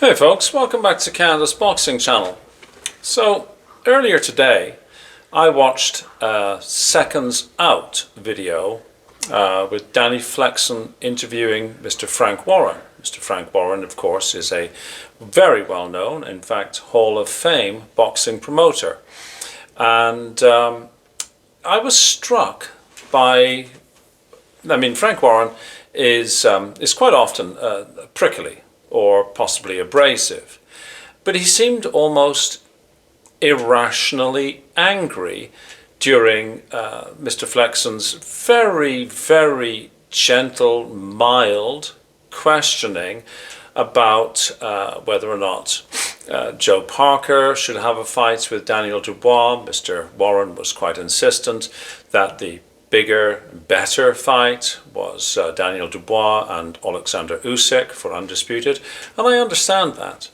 Hey folks, welcome back to Canada's Boxing Channel. So, earlier today I watched a Seconds Out video with Danny Flexen interviewing Mr. Frank Warren. Mr. Frank Warren, of course, is a very well known, in fact, Hall of Fame boxing promoter. And I was struck by, Frank Warren is quite often prickly or possibly abrasive, but he seemed almost irrationally angry during Mr. Flexen's very, very gentle, mild questioning about whether or not Joe Parker should have a fight with Daniel Dubois. Mr. Warren was quite insistent that the bigger, better fight was Daniel Dubois and Alexander Usyk for undisputed, and I understand that.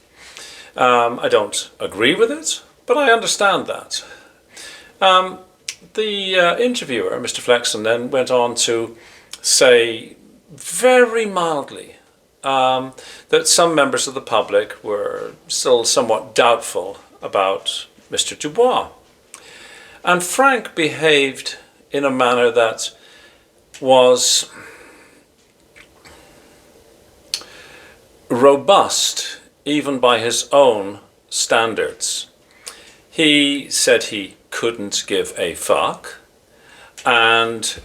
I don't agree with it, but I understand that. The interviewer, Mr. Flexen, then went on to say very mildly that some members of the public were still somewhat doubtful about Mr. Dubois. And Frank behaved in a manner that was robust even by his own standards. He said he couldn't give a fuck, and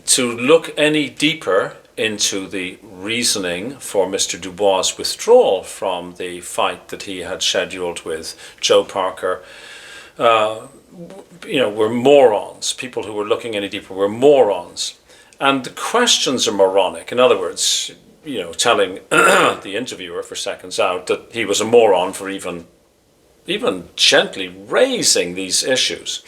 to look any deeper into the reasoning for Mr. Dubois' withdrawal from the fight that he had scheduled with Joe Parker were morons. People who were looking any deeper were morons. And the questions are moronic. In other words, telling the interviewer for Seconds Out that he was a moron for even gently raising these issues.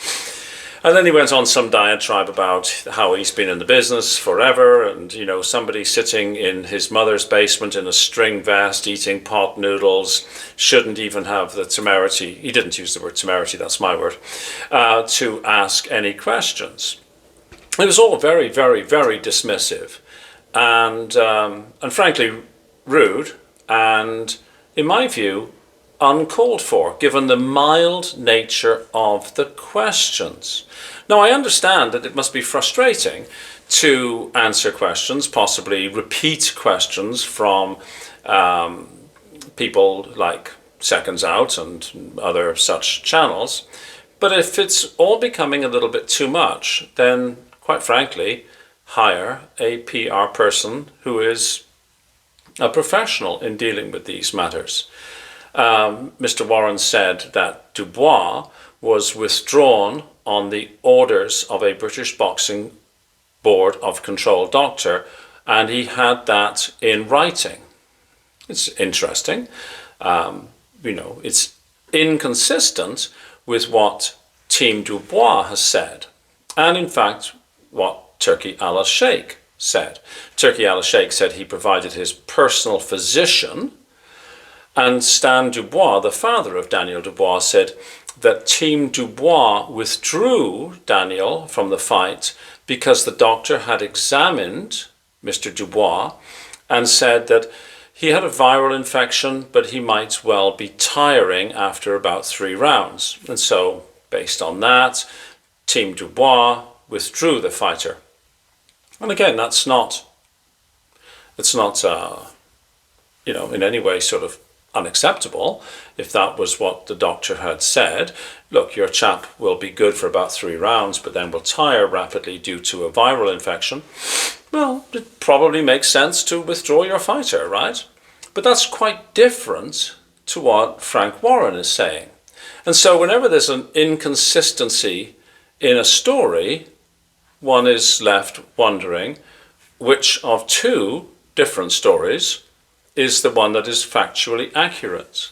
And then he went on some diatribe about how he's been in the business forever, and somebody sitting in his mother's basement in a string vest eating pot noodles shouldn't even have the temerity, he didn't use the word temerity, that's my word, to ask any questions. It was all very, very, very dismissive and frankly rude, and in my view uncalled for, given the mild nature of the questions. Now, I understand that it must be frustrating to answer questions, possibly repeat questions from people like Seconds Out and other such channels, but if it's all becoming a little bit too much, then quite frankly, hire a PR person who is a professional in dealing with these matters. Mr. Warren said that Dubois was withdrawn on the orders of a British Boxing Board of Control doctor, and he had that in writing. It's interesting. It's inconsistent with what Team Dubois has said, and in fact what Turki al-Sheikh said. Turki al-Sheikh said he provided his personal physician, and Stan Dubois, the father of Daniel Dubois, said that Team Dubois withdrew Daniel from the fight because the doctor had examined Mr. Dubois and said that he had a viral infection, but he might well be tiring after about 3 rounds. And so, based on that, Team Dubois withdrew the fighter. And again, it's not in any way sort of unacceptable if that was what the doctor had said. Look, your chap will be good for about 3 rounds, but then will tire rapidly due to a viral infection. Well, it probably makes sense to withdraw your fighter, right? But that's quite different to what Frank Warren is saying. And so whenever there's an inconsistency in a story, one is left wondering which of two different stories is the one that is factually accurate.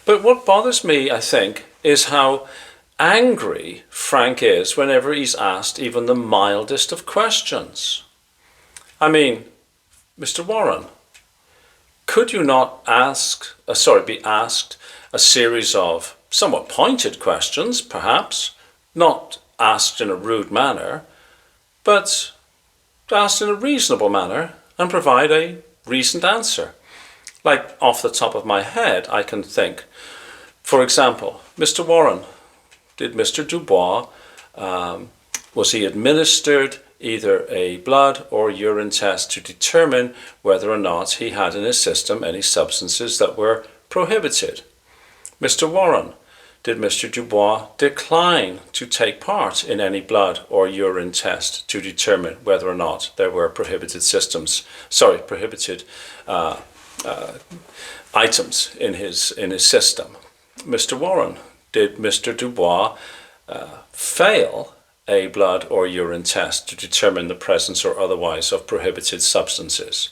But what bothers me, I think, is how angry Frank is whenever he's asked even the mildest of questions. Mr. Warren, could you not be asked a series of somewhat pointed questions, perhaps, not asked in a rude manner, but asked in a reasonable manner, and provide a reasoned answer? Like off the top of my head, I can think, for example, Mr. Warren, did Mr. Dubois, was he administered either a blood or urine test to determine whether or not he had in his system any substances that were prohibited? Mr. Warren, did Mr. Dubois decline to take part in any blood or urine test to determine whether or not there were prohibited items in his system? Mr. Warren, did Mr. Dubois fail a blood or urine test to determine the presence or otherwise of prohibited substances?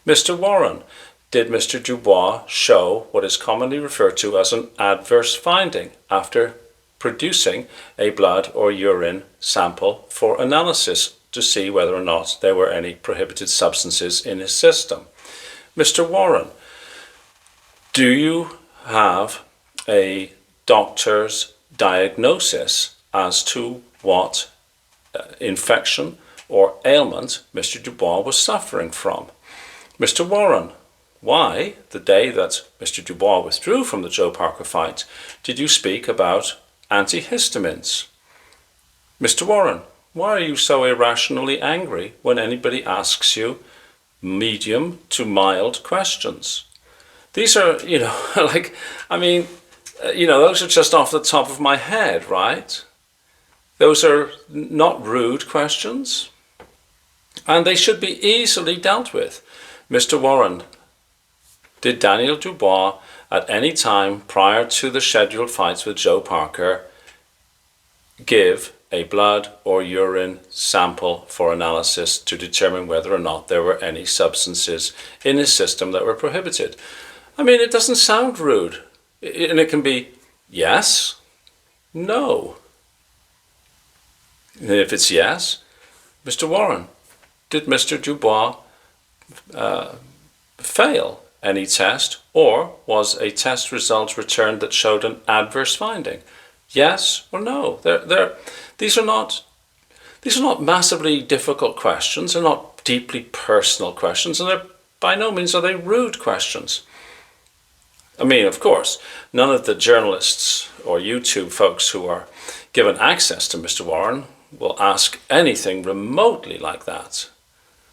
Mr. Warren, did Mr. Dubois show what is commonly referred to as an adverse finding after producing a blood or urine sample for analysis to see whether or not there were any prohibited substances in his system? Mr. Warren, do you have a doctor's diagnosis as to what infection or ailment Mr. Dubois was suffering from? Mr. Warren, why, the day that Mr. Dubois withdrew from the Joe Parker fight, did you speak about antihistamines? Mr. Warren, why are you so irrationally angry when anybody asks you medium to mild questions? These are, those are just off the top of my head, right? Those are not rude questions, and they should be easily dealt with. Mr. Warren, did Daniel Dubois at any time prior to the scheduled fights with Joe Parker give a blood or urine sample for analysis to determine whether or not there were any substances in his system that were prohibited? I mean, it doesn't sound rude. And it can be yes, no. And if it's yes, Mr. Warren, did Mr. Dubois fail any test, or was a test result returned that showed an adverse finding? Yes or no? These are not massively difficult questions. They're not deeply personal questions, and by no means are they rude questions. I mean, of course, none of the journalists or YouTube folks who are given access to Mr. Warren will ask anything remotely like that.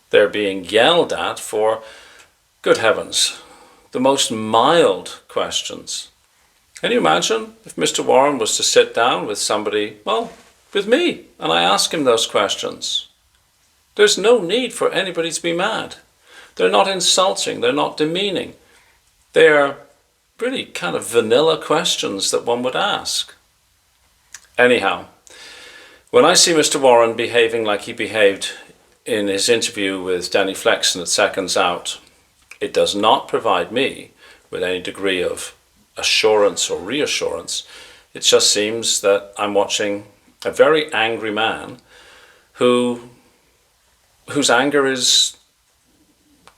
They're being yelled at for, good heavens, the most mild questions. Can you imagine if Mr. Warren was to sit down with somebody, with me, and I ask him those questions? There's no need for anybody to be mad. They're not insulting, they're not demeaning. They are really kind of vanilla questions that one would ask. Anyhow, when I see Mr. Warren behaving like he behaved in his interview with Danny Flexen at Seconds Out, it does not provide me with any degree of assurance or reassurance. It just seems that I'm watching a very angry man whose anger is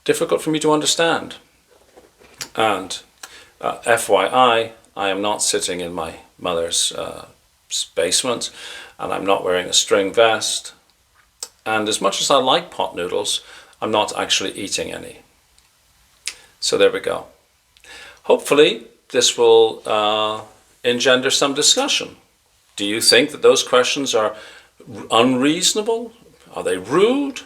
difficult for me to understand. And FYI, I am not sitting in my mother's basement, and I'm not wearing a string vest. And as much as I like pot noodles, I'm not actually eating any. So there we go. Hopefully, this will engender some discussion. Do you think that those questions are unreasonable? Are they rude?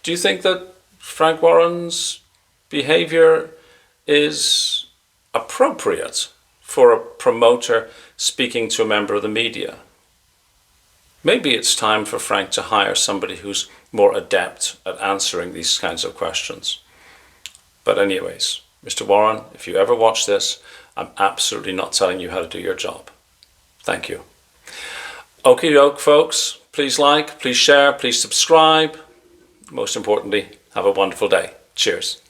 Do you think that Frank Warren's behavior is appropriate for a promoter speaking to a member of the media? Maybe it's time for Frank to hire somebody who's more adept at answering these kinds of questions. But anyways, Mr. Warren, if you ever watch this, I'm absolutely not telling you how to do your job. Thank you. Okie doke, folks. Please like, please share, please subscribe. Most importantly, have a wonderful day. Cheers.